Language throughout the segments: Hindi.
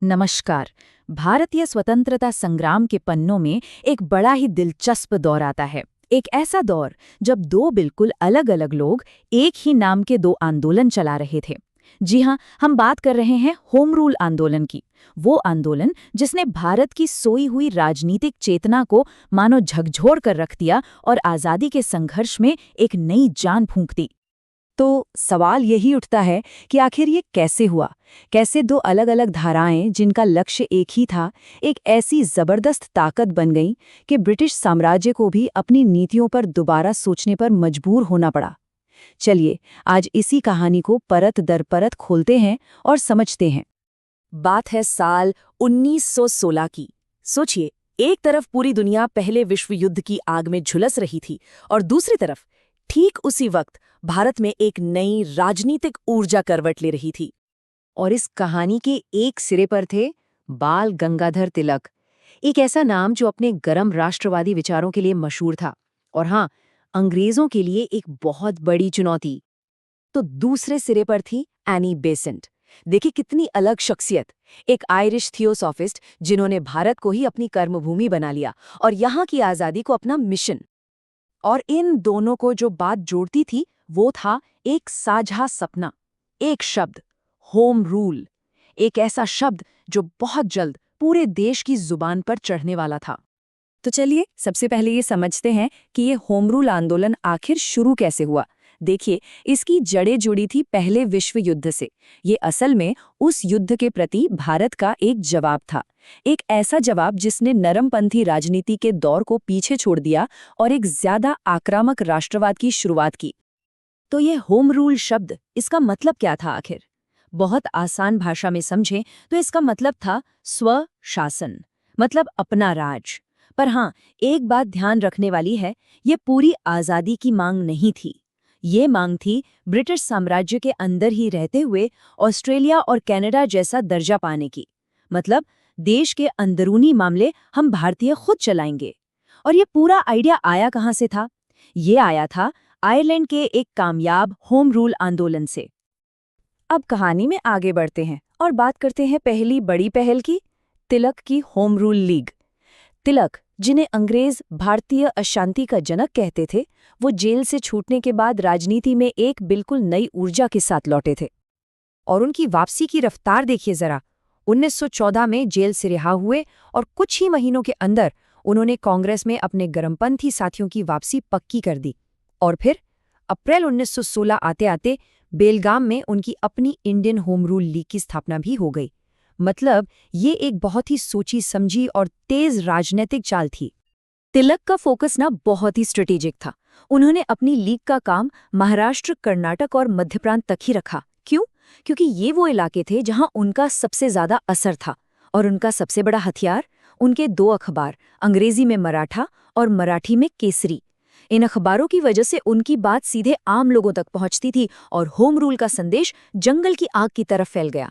नमस्कार। भारतीय स्वतंत्रता संग्राम के पन्नों में एक बड़ा ही दिलचस्प दौर आता है। एक ऐसा दौर जब दो बिल्कुल अलग-अलग लोग एक ही नाम के दो आंदोलन चला रहे थे। जी हाँ, हम बात कर रहे हैं होम रूल आंदोलन की। वो आंदोलन जिसने भारत की सोई हुई राजनीतिक चेतना को मानो झकझोर कर रख दिया और आज़ादी के संघर्ष में एक नई जान फूंक दी। तो सवाल यही उठता है कि आखिर ये कैसे हुआ? कैसे दो अलग-अलग धाराएं जिनका लक्ष्य एक ही था, एक ऐसी जबरदस्त ताकत बन गईं कि ब्रिटिश साम्राज्य को भी अपनी नीतियों पर दोबारा सोचने पर मजबूर होना पड़ा। चलिए, आज इसी कहानी को परत दर परत खोलते हैं और समझते हैं। बात है साल 1916 की। सोचिए, एक तरफ पूरी दुनिया पहले विश्व युद्ध की आग में झुलस रही थी और दूसरी तरफ ठीक उसी वक्त भारत में एक नई राजनीतिक ऊर्जा करवट ले रही थी। और इस कहानी के एक सिरे पर थे बाल गंगाधर तिलक, एक ऐसा नाम जो अपने गरम राष्ट्रवादी विचारों के लिए मशहूर था और हाँ, अंग्रेजों के लिए एक बहुत बड़ी चुनौती। तो दूसरे सिरे पर थी एनी बेसेंट। देखिए कितनी अलग शख्सियत, एक आयरिश थियोसॉफिस्ट जिन्होंने भारत को ही अपनी कर्मभूमि बना लिया और यहाँ की आज़ादी को अपना मिशन। और इन दोनों को जो बात जोड़ती थी वो था एक साझा सपना, एक शब्द, होम रूल। एक ऐसा शब्द जो बहुत जल्द पूरे देश की जुबान पर चढ़ने वाला था। तो चलिए सबसे पहले ये समझते हैं कि ये होम रूल आंदोलन आखिर शुरू कैसे हुआ। देखिए, इसकी जड़ें जुड़ी थी पहले विश्व युद्ध से। ये असल में उस युद्ध के प्रति भारत का एक जवाब था, एक ऐसा जवाब जिसने नरमपंथी राजनीति के दौर को पीछे छोड़ दिया और एक ज्यादा आक्रामक राष्ट्रवाद की शुरुआत की। तो ये होम रूल शब्द, इसका मतलब क्या था आखिर? बहुत आसान भाषा में समझें तो इसका मतलब था स्व शासन, मतलब अपना राज। पर हाँ, एक बात ध्यान रखने वाली है, ये पूरी आज़ादी की मांग नहीं थी। ये मांग थी ब्रिटिश साम्राज्य के अंदर ही रहते हुए ऑस्ट्रेलिया और कनाडा जैसा दर्जा पाने की। मतलब देश के अंदरूनी मामले हम भारतीय खुद चलाएंगे। और ये पूरा आइडिया आया कहाँ से था? ये आया था आयरलैंड के एक कामयाब होम रूल आंदोलन से। अब कहानी में आगे बढ़ते हैं और बात करते हैं पहली बड़ी पहल की, तिलक की होम रूल लीग। तिलक, जिन्हें अंग्रेज भारतीय अशांति का जनक कहते थे, वो जेल से छूटने के बाद राजनीति में एक बिल्कुल नई ऊर्जा के साथ लौटे थे। और उनकी वापसी की रफ्तार देखिए जरा। 1914 में जेल से रिहा हुए और कुछ ही महीनों के अंदर उन्होंने कांग्रेस में अपने गरमपंथी साथियों की वापसी पक्की कर दी। और फिर अप्रैल 1916 आते आते बेलगाम में उनकी अपनी इंडियन होम रूल लीग की स्थापना भी हो गई। मतलब ये एक बहुत ही सोची समझी और तेज राजनीतिक चाल थी। तिलक का फोकस ना बहुत ही स्ट्रेटेजिक था। उन्होंने अपनी लीग का काम महाराष्ट्र, कर्नाटक और मध्य प्रांत तक ही रखा। क्यों? क्योंकि ये वो इलाके थे जहां उनका सबसे ज्यादा असर था। और उनका सबसे बड़ा हथियार, उनके दो अखबार, अंग्रेजी में मराठा और मराठी में केसरी। इन अखबारों की वजह से उनकी बात सीधे आम लोगों तक पहुंचती थी और होम रूल का संदेश जंगल की आग की तरफ फैल गया।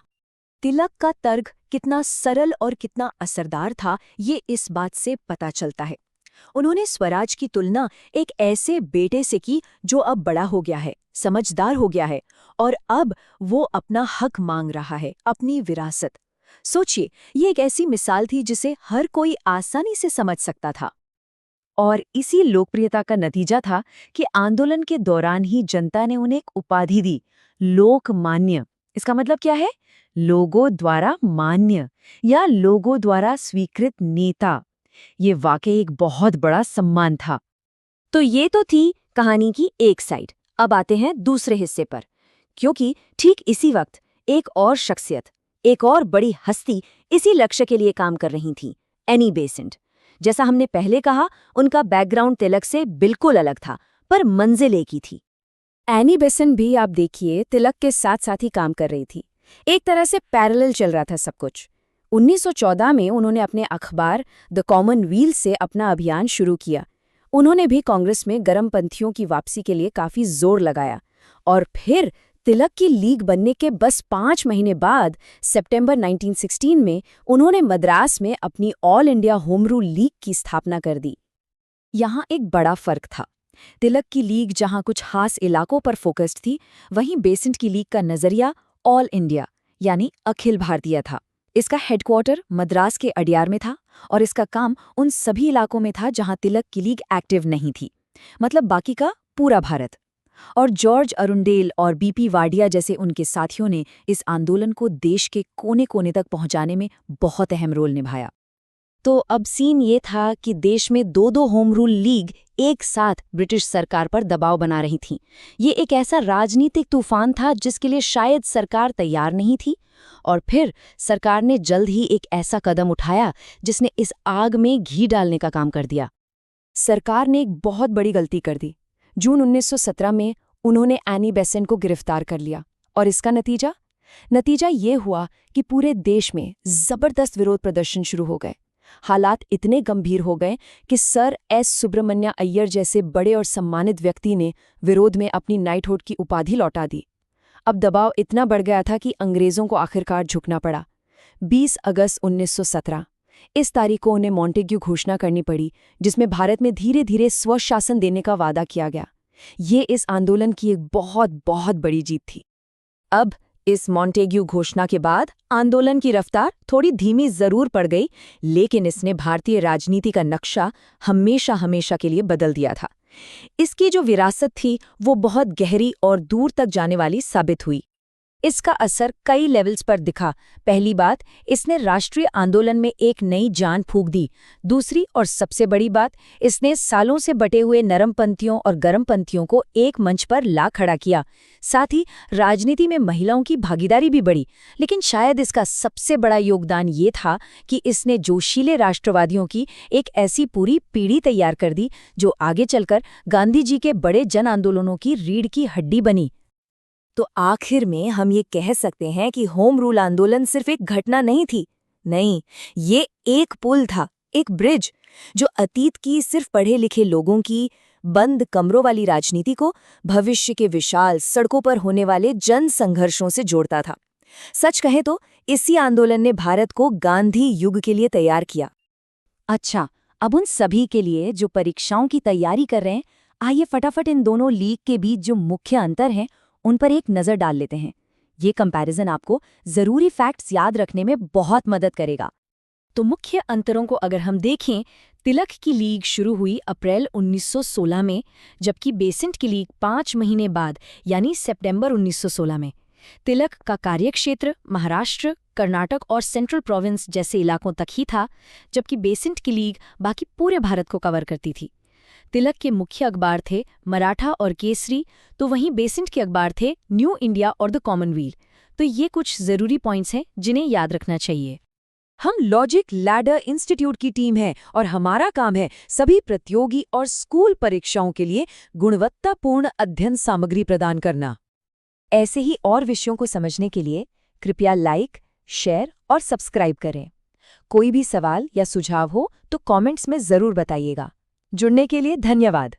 तिलक का तर्क कितना सरल और कितना असरदार था, ये इस बात से पता चलता है। उन्होंने स्वराज की तुलना एक ऐसे बेटे से की जो अब बड़ा हो गया है, समझदार हो गया है और अब वो अपना हक मांग रहा है, अपनी विरासत। सोचिए, ये एक ऐसी मिसाल थी जिसे हर कोई आसानी से समझ सकता था। और इसी लोकप्रियता का नतीजा था कि आंदोलन के दौरान ही जनता ने उन्हें एक उपाधि दी, लोकमान्य। इसका मतलब क्या है? लोगों द्वारा मान्य या लोगों द्वारा स्वीकृत नेता। ये वाकई एक बहुत बड़ा सम्मान था। तो ये तो थी कहानी की एक साइड। अब आते हैं दूसरे हिस्से पर, क्योंकि ठीक इसी वक्त एक और शख्सियत, एक और बड़ी हस्ती इसी लक्ष्य के लिए काम कर रही थी, एनी बेसेंट। जैसा हमने पहले कहा, उनका बैकग्राउंड तिलक से बिल्कुल अलग था, पर मंजिल एक ही थी। एनी बेसेंट भी आप देखिए तिलक के साथ साथ ही काम कर रही थी। एक तरह से पैरेलल चल रहा था सब कुछ। 1914 में उन्होंने अपने अखबार द कॉमनवेल्थ से अपना अभियान शुरू किया। उन्होंने भी कांग्रेस में गरमपंथियों की वापसी के लिए काफी जोर लगाया। और फिर तिलक की लीग बनने के बस 5 महीने बाद सितंबर 1916 में उन्होंने मद्रास में अपनी all India home rule league की स्थापना कर दी। यहाँ एक बड़ा फर्क था। तिलक की लीग जहाँ कुछ खास इलाकों पर फोकस्ड थी, वहीं बेसेंट की लीग का नजरिया ऑल इंडिया यानी अखिल भारतीय था। इसका हेडक्वार्टर मद्रास के अडियार में था और इसका काम उन सभी इलाकों में था जहां तिलक की लीग एक्टिव नहीं थी, मतलब बाकी का पूरा भारत। और जॉर्ज अरुंडेल और बीपी वाडिया जैसे उनके साथियों ने इस आंदोलन को देश के कोने कोने तक पहुंचाने में बहुत अहम रोल निभाया। तो अब सीन ये था कि देश में दो दो होम रूल लीग एक साथ ब्रिटिश सरकार पर दबाव बना रही थीं। ये एक ऐसा राजनीतिक तूफान था जिसके लिए शायद सरकार तैयार नहीं थी, और फिर सरकार ने जल्द ही एक ऐसा कदम उठाया जिसने इस आग में घी डालने का काम कर दिया। सरकार ने एक बहुत बड़ी गलती कर दी। जून 1917 में उन्होंने एनी बेसेंट को गिरफ्तार कर लिया, और इसका नतीजा ये हुआ कि पूरे देश में जबरदस्त विरोध प्रदर्शन शुरू हो गए। हालात इतने गंभीर हो गए कि सर एस सुब्रमण्य अय्यर जैसे बड़े और सम्मानित व्यक्ति ने विरोध में अपनी नाइटहुड की उपाधि लौटा दी। अब दबाव इतना बढ़ गया था कि अंग्रेजों को आखिरकार झुकना पड़ा। 20 अगस्त 1917 इस तारीख को उन्हें मॉन्टेग्यू घोषणा करनी पड़ी, जिसमें भारत में धीरे धीरे स्वशासन देने का वादा किया गया। ये इस आंदोलन की एक बहुत बहुत बड़ी जीत थी। अब इस मॉन्टेग्यू घोषणा के बाद आंदोलन की रफ्तार थोड़ी धीमी जरूर पड़ गई, लेकिन इसने भारतीय राजनीति का नक्शा हमेशा हमेशा के लिए बदल दिया था। इसकी जो विरासत थी वो बहुत गहरी और दूर तक जाने वाली साबित हुई। इसका असर कई लेवल्स पर दिखा। पहली बात, इसने राष्ट्रीय आंदोलन में एक नई जान फूंक दी। दूसरी और सबसे बड़ी बात, इसने सालों से बटे हुए नरमपंथियों और गरमपंथियों को एक मंच पर ला खड़ा किया। साथ ही राजनीति में महिलाओं की भागीदारी भी बढ़ी। लेकिन शायद इसका सबसे बड़ा योगदान ये था कि इसने जोशीले राष्ट्रवादियों की एक ऐसी पूरी पीढ़ी तैयार कर दी जो आगे चलकर गांधी जी के बड़े जन आंदोलनों की रीढ़ की हड्डी बनी। तो आखिर में हम ये कह सकते हैं कि होम रूल आंदोलन सिर्फ एक घटना नहीं थी। नहीं, ये एक पुल था, एक ब्रिज, जो अतीत की सिर्फ पढ़े लिखे लोगों की बंद कमरों वाली राजनीति को भविष्य के विशाल सड़कों पर होने वाले जन संघर्षों से जोड़ता था। सच कहें तो इसी आंदोलन ने भारत को गांधी युग के लिए तैयार किया। अच्छा, अब उन सभी के लिए जो परीक्षाओं की तैयारी कर रहे हैं, आइए फटाफट इन दोनों लीग के बीच जो मुख्य अंतर हैं उन पर एक नज़र डाल लेते हैं। ये कंपैरिजन आपको ज़रूरी फैक्ट्स याद रखने में बहुत मदद करेगा। तो मुख्य अंतरों को अगर हम देखें, तिलक की लीग शुरू हुई अप्रैल 1916 में, जबकि बेसेंट की लीग 5 महीने बाद यानी सितंबर 1916 में। तिलक का कार्यक्षेत्र महाराष्ट्र, कर्नाटक और सेंट्रल प्रोविंस जैसे इलाकों तक ही था, जबकि बेसेंट की लीग बाकी पूरे भारत को कवर करती थी। तिलक के मुख्य अखबार थे मराठा और केसरी, तो वहीं बेसेंट के अखबार थे न्यू इंडिया और द कॉमनवेल्थ। तो ये कुछ ज़रूरी पॉइंट्स हैं जिन्हें याद रखना चाहिए। हम लॉजिक लैडर इंस्टीट्यूट की टीम है और हमारा काम है सभी प्रतियोगी और स्कूल परीक्षाओं के लिए गुणवत्तापूर्ण अध्ययन सामग्री प्रदान करना। ऐसे ही और विषयों को समझने के लिए कृपया लाइक, शेयर और सब्सक्राइब करें। कोई भी सवाल या सुझाव हो तो कमेंट्स में ज़रूर बताइएगा। जुड़ने के लिए धन्यवाद।